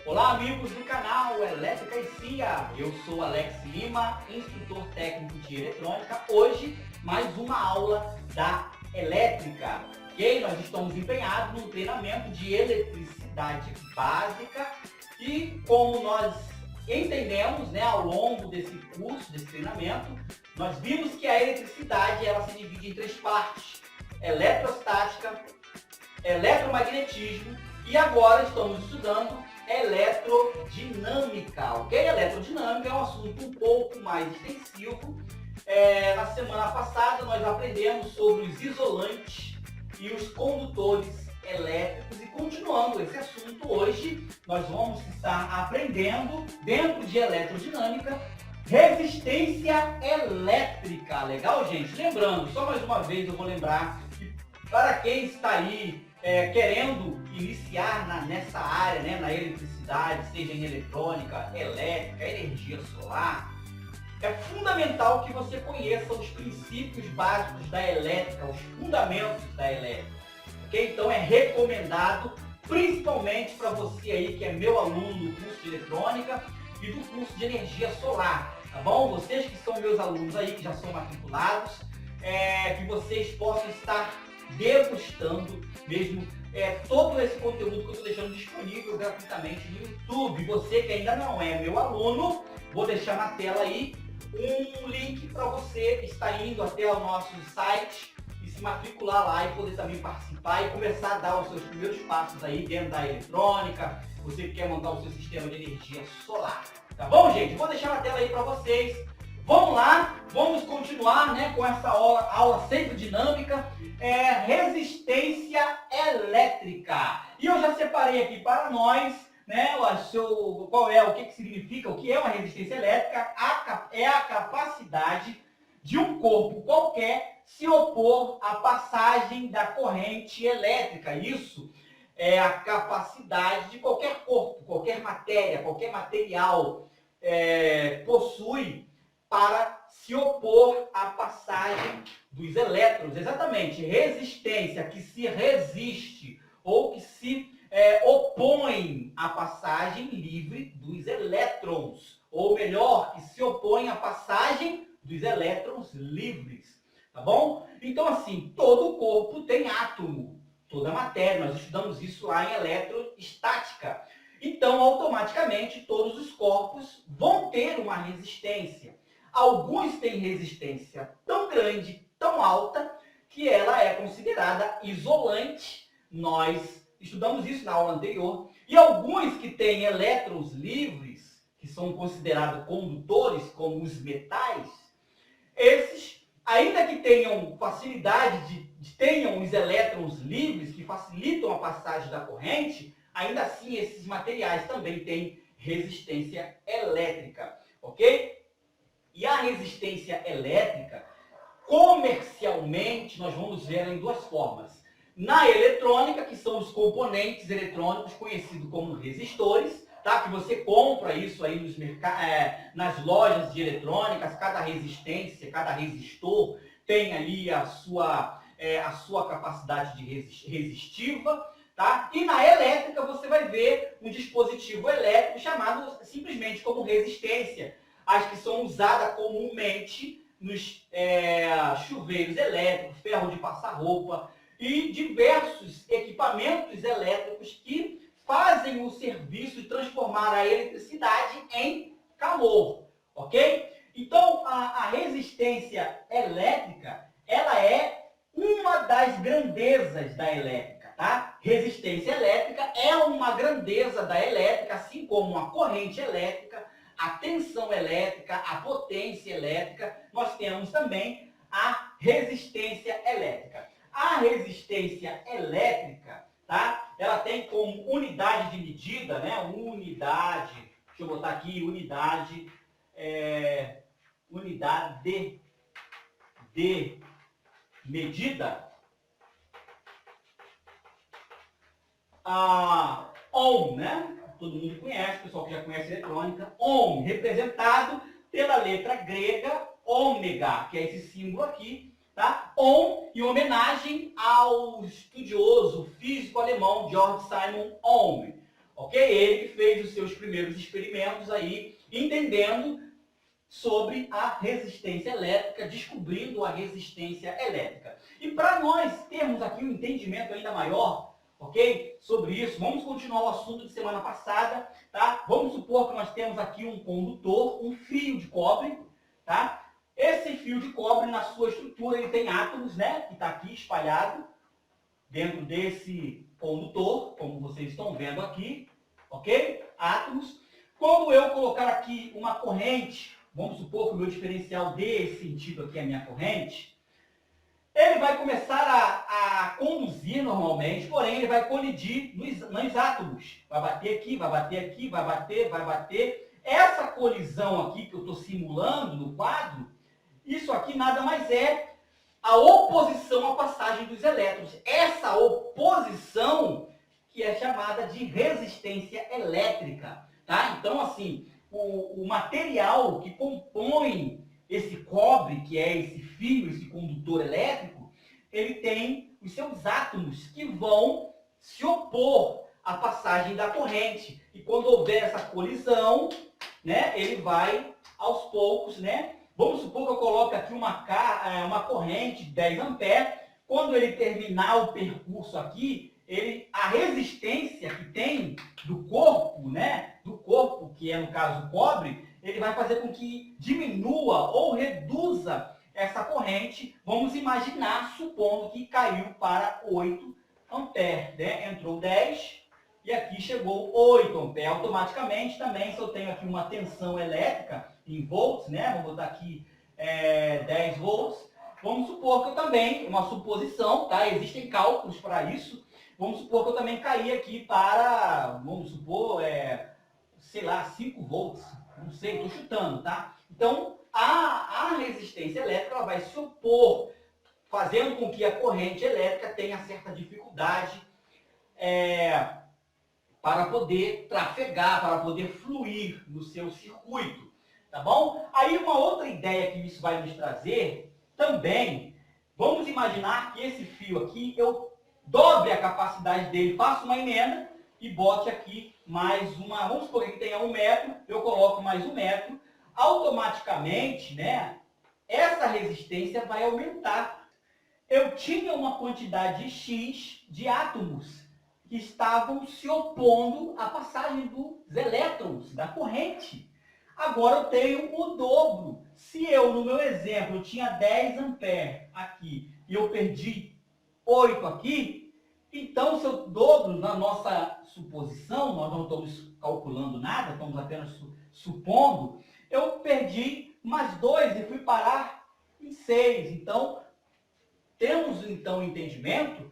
Olá amigos do canal Elétrica e CIA, eu sou Alex Lima, instrutor técnico de eletrônica. Hoje mais uma aula da elétrica, ok? Nós estamos empenhados no treinamento de eletricidade básica e como nós entendemos, ao longo desse curso, desse treinamento, nós vimos que a eletricidade ela se divide em três partes: eletrostática, eletromagnetismo e agora estamos estudando eletrodinâmica, ok? Eletrodinâmica é um assunto um pouco mais extensivo. Na semana passada nós aprendemos sobre os isolantes e os condutores elétricos e continuando esse assunto hoje nós vamos estar aprendendo dentro de eletrodinâmica resistência elétrica. Legal, gente? Lembrando, só mais uma vez eu vou lembrar que para quem está aí querendo iniciar nessa área, na eletricidade, seja em eletrônica, elétrica, energia solar, é fundamental que você conheça os princípios básicos da elétrica, os fundamentos da elétrica. Okay? Então é recomendado, principalmente para você aí que é meu aluno do curso de eletrônica e do curso de energia solar, tá bom? Vocês que são meus alunos aí, que já são matriculados, que vocês possam estar degustando mesmo todo esse conteúdo que eu estou deixando disponível gratuitamente no YouTube. Você que ainda não é meu aluno, vou deixar na tela aí um link para você estar indo até o nosso site e se matricular lá e poder também participar e começar a dar os seus primeiros passos aí dentro da eletrônica, você que quer montar o seu sistema de energia solar. Tá bom, gente? Vou deixar na tela aí para vocês. Vamos lá, vamos continuar com essa aula sempre dinâmica, resistência elétrica. E eu já separei aqui para nós, o que significa, o que é uma resistência elétrica. É a capacidade de um corpo qualquer se opor à passagem da corrente elétrica. Isso é a capacidade de qualquer corpo, qualquer matéria, qualquer material possui para se opor à passagem dos elétrons. Exatamente, resistência, que se resiste ou que se opõe à passagem livre dos elétrons, ou melhor, que se opõe à passagem dos elétrons livres, tá bom? Então assim, todo o corpo tem átomo, toda a matéria, nós estudamos isso lá em eletroestática. Então, automaticamente, todos os corpos vão ter uma resistência. Alguns têm resistência tão grande, tão alta, que ela é considerada isolante. Nós estudamos isso na aula anterior. E alguns que têm elétrons livres, que são considerados condutores, como os metais, esses, ainda que tenham facilidade tenham os elétrons livres, que facilitam a passagem da corrente, ainda assim esses materiais também têm resistência elétrica, ok? E a resistência elétrica, comercialmente, nós vamos ver ela em duas formas. Na eletrônica, que são os componentes eletrônicos conhecidos como resistores, tá? Que você compra isso aí nas lojas de eletrônicas, cada resistência, cada resistor tem ali a sua capacidade resistiva. Tá? E na elétrica você vai ver um dispositivo elétrico chamado simplesmente como resistência, as que são usadas comumente nos chuveiros elétricos, ferro de passar roupa e diversos equipamentos elétricos que fazem o serviço de transformar a eletricidade em calor, ok? Então a resistência elétrica, ela é uma das grandezas da elétrica. Tá? Resistência elétrica é uma grandeza da elétrica, assim como a corrente elétrica, a tensão elétrica, a potência elétrica. Nós temos também a resistência elétrica. A resistência elétrica, tá? Ela tem como unidade de medida, unidade, deixa eu botar aqui, unidade de medida, ohm, Todo mundo conhece, o pessoal que já conhece eletrônica. Ohm, representado pela letra grega ômega, que é esse símbolo aqui, tá? Ohm, em homenagem ao estudioso físico alemão Georg Simon Ohm, ok? Ele que fez os seus primeiros experimentos aí, entendendo sobre a resistência elétrica, descobrindo a resistência elétrica. E para nós termos aqui um entendimento ainda maior, ok? Sobre isso, vamos continuar o assunto de semana passada, tá? Vamos supor que nós temos aqui um condutor, um fio de cobre, tá? Esse fio de cobre, na sua estrutura, ele tem átomos, né? Que está aqui espalhado dentro desse condutor, como vocês estão vendo aqui, ok? Átomos. Quando eu colocar aqui uma corrente, vamos supor que o meu diferencial dê esse sentido aqui, a minha corrente, ele vai começar a conduzir normalmente, porém ele vai colidir nos átomos. Vai bater aqui, vai bater aqui, vai bater, vai bater. Essa colisão aqui que eu estou simulando no quadro, isso aqui nada mais é a oposição à passagem dos elétrons. Essa oposição que é chamada de resistência elétrica. Tá? Então, assim, o material que compõe esse cobre, que é esse fio, esse condutor elétrico, ele tem os seus átomos que vão se opor à passagem da corrente. E quando houver essa colisão, né, ele vai aos poucos, né? Vamos supor que eu coloque aqui uma corrente de 10 amperes. Quando ele terminar o percurso aqui, a resistência que tem do corpo, né? Do corpo, que é no caso o cobre, ele vai fazer com que diminua ou reduza essa corrente. Vamos imaginar, supondo que caiu para 8 amperes, né? Entrou 10 e aqui chegou 8 amperes. Automaticamente também, se eu tenho aqui uma tensão elétrica em volts, né? Vou botar aqui 10 volts. Vamos supor que eu também, uma suposição, tá? Existem cálculos para isso. Vamos supor que eu também caí aqui para, vamos supor, sei lá, 5 volts. Não sei, estou chutando, tá? Então, a resistência elétrica ela vai se opor, fazendo com que a corrente elétrica tenha certa dificuldade para poder trafegar, para poder fluir no seu circuito. Tá bom? Aí uma outra ideia que isso vai nos trazer também, vamos imaginar que esse fio aqui, eu dobre a capacidade dele, faço uma emenda e bote aqui mais uma, vamos supor que tenha 1 metro, eu coloco mais 1 metro, automaticamente, né, essa resistência vai aumentar. Eu tinha uma quantidade X de átomos que estavam se opondo à passagem dos elétrons, da corrente. Agora eu tenho o dobro. Se eu, no meu exemplo, eu tinha 10 amperes aqui e eu perdi 8 aqui, então se eu dobro na nossa suposição, nós não estamos calculando nada, estamos apenas supondo, eu perdi mais 2 e fui parar em 6. Então, temos então entendimento,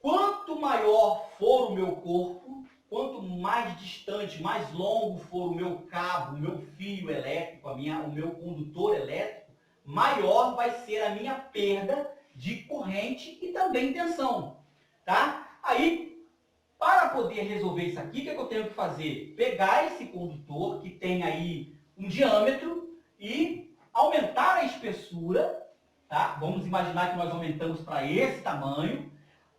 quanto maior for o meu corpo, quanto mais distante, mais longo for o meu cabo, o meu fio elétrico, o meu condutor elétrico, maior vai ser a minha perda de corrente e também tensão. Tá? Aí, para poder resolver isso aqui, o que eu tenho que fazer? Pegar esse condutor, que tem aí um diâmetro, e aumentar a espessura. Tá? Vamos imaginar que nós aumentamos para esse tamanho.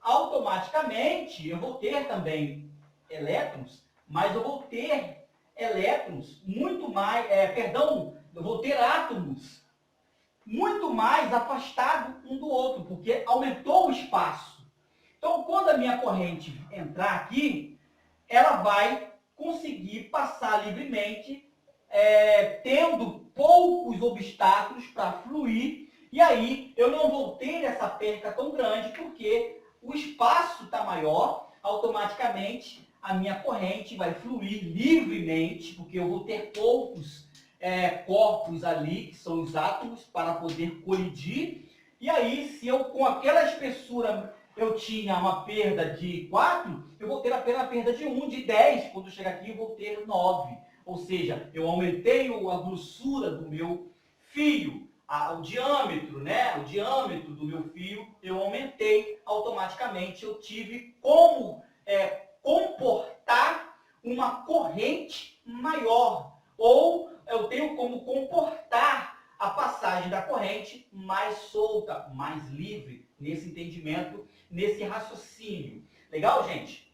Automaticamente eu vou ter também elétrons, mas eu vou ter elétrons muito mais, eu vou ter átomos muito mais afastados um do outro, porque aumentou o espaço. Então, quando a minha corrente entrar aqui, ela vai conseguir passar livremente, tendo poucos obstáculos para fluir, e aí eu não vou ter essa perca tão grande, porque o espaço está maior, automaticamente a minha corrente vai fluir livremente, porque eu vou ter poucos corpos ali, que são os átomos, para poder colidir. E aí, se eu com aquela espessura eu tinha uma perda de 4, eu vou ter apenas a perda de 1, de 10. Quando chegar aqui, eu vou ter 9. Ou seja, eu aumentei a grossura do meu fio. O diâmetro, né? O diâmetro do meu fio, eu aumentei automaticamente. Eu tive como comportar uma corrente maior. Ou eu tenho como comportar a passagem da corrente mais solta, mais livre, nesse entendimento, nesse raciocínio. Legal, gente?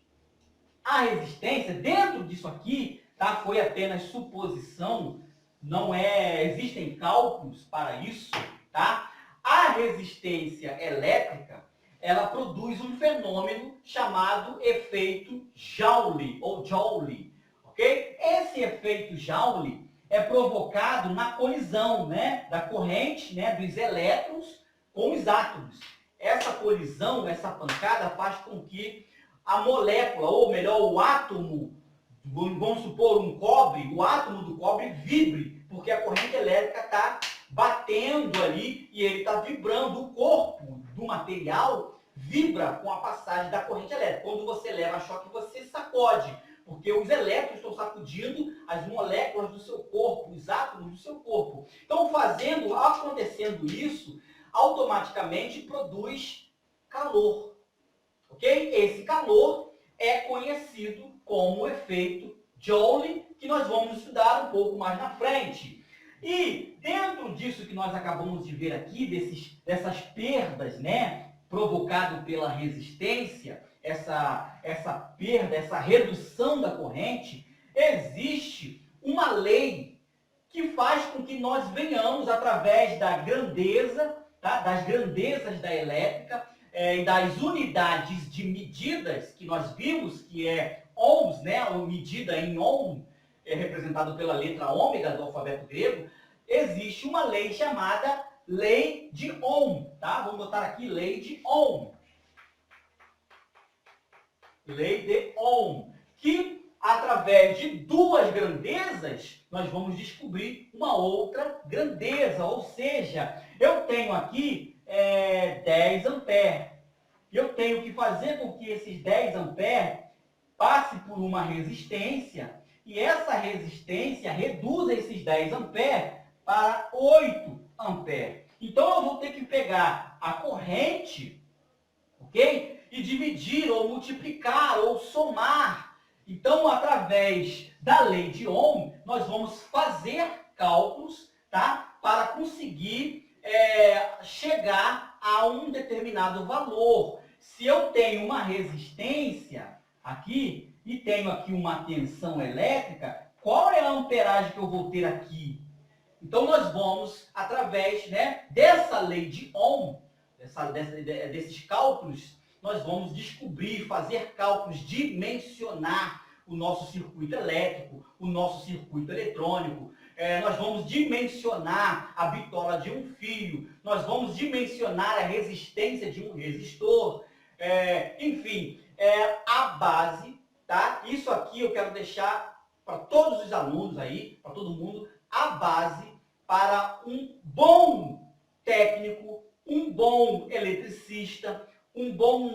A resistência, dentro disso aqui, tá, foi apenas suposição, não existem cálculos para isso, tá? A resistência elétrica, ela produz um fenômeno chamado efeito Joule, ou Joule, ok? Esse efeito Joule é provocado na colisão, né, da corrente, né, dos elétrons com os átomos. Essa colisão, essa pancada faz com que a molécula, ou melhor, o átomo, vamos supor um cobre, o átomo do cobre vibre, porque a corrente elétrica está batendo ali e ele está vibrando. O corpo do material vibra com a passagem da corrente elétrica. Quando você leva choque, você sacode, porque os elétrons estão sacudindo as moléculas do seu corpo, os átomos do seu corpo. Então, acontecendo isso, automaticamente produz calor. Ok? Esse calor é conhecido como efeito Joule, que nós vamos estudar um pouco mais na frente. E dentro disso que nós acabamos de ver aqui, dessas perdas, né, provocado pela resistência, essa perda, essa redução da corrente, existe uma lei que faz com que nós venhamos, através da grandeza, tá, das grandezas da elétrica, e das unidades de medidas que nós vimos, que é ohms, né, a medida em ohm, representado pela letra ômega do alfabeto grego, existe uma lei chamada lei de Ohm, tá? Vamos botar aqui lei de Ohm. Lei de Ohm, que através de duas grandezas nós vamos descobrir uma outra grandeza, ou seja, eu tenho aqui 10 amperes. Eu tenho que fazer com que esses 10 amperes passe por uma resistência e essa resistência reduza esses 10 amperes para 8 amperes. Então eu vou ter que pegar a corrente, ok? E dividir, ou multiplicar, ou somar. Então, através da lei de Ohm, nós vamos fazer cálculos, tá? Para conseguir chegar a um determinado valor. Se eu tenho uma resistência aqui e tenho aqui uma tensão elétrica, qual é a amperagem que eu vou ter aqui? Então nós vamos, através, né, dessa lei de Ohm, desses cálculos, nós vamos descobrir, fazer cálculos, dimensionar o nosso circuito elétrico, o nosso circuito eletrônico. Nós vamos dimensionar a bitola de um fio, nós vamos dimensionar a resistência de um resistor, enfim, a base, tá? Isso aqui eu quero deixar para todos os alunos aí, para todo mundo, a base para um bom técnico, um bom eletricista, um bom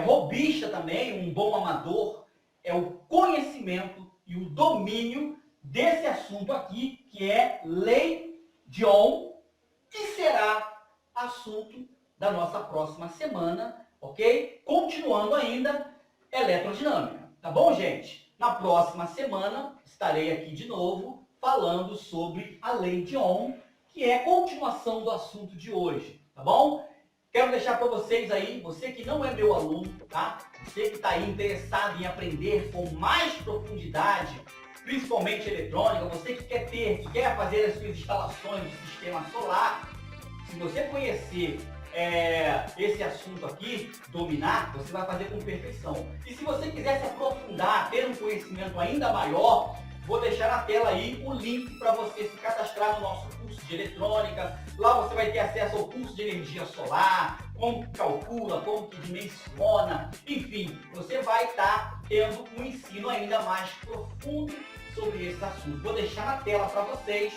robista também, um bom amador, é o conhecimento e o domínio desse assunto aqui, que é lei de Ohm, que será assunto da nossa próxima semana, ok? Continuando ainda eletrodinâmica, tá bom, gente? Na próxima semana estarei aqui de novo falando sobre a lei de Ohm, que é continuação do assunto de hoje, tá bom? Quero deixar para vocês aí, você que não é meu aluno, tá? Você que está aí interessado em aprender com mais profundidade, principalmente eletrônica, você que quer fazer as suas instalações de sistema solar, se você conhecer esse assunto aqui, dominar, você vai fazer com perfeição. E se você quiser se aprofundar, ter um conhecimento ainda maior, vou deixar na tela aí o link para você se cadastrar no nosso curso de eletrônica. Lá você vai ter acesso ao curso de energia solar, como que calcula, como que dimensiona, enfim, você vai estar tendo um ensino ainda mais profundo sobre esse assunto. Vou deixar na tela para vocês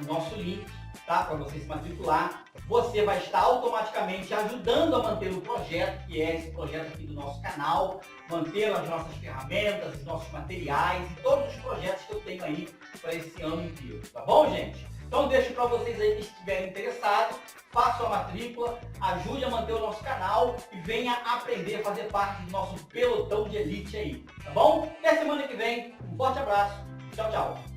o nosso link, tá? Para você se matricular. Você vai estar automaticamente ajudando a manter o projeto, que é esse projeto aqui do nosso canal, manter as nossas ferramentas, os nossos materiais e todos os projetos que eu tenho aí para esse ano inteiro, tá bom, gente? Então deixo para vocês aí que estiverem interessados, façam a matrícula, ajude a manter o nosso canal e venha aprender a fazer parte do nosso pelotão de elite aí, tá bom? Até semana que vem, um forte abraço, tchau, tchau!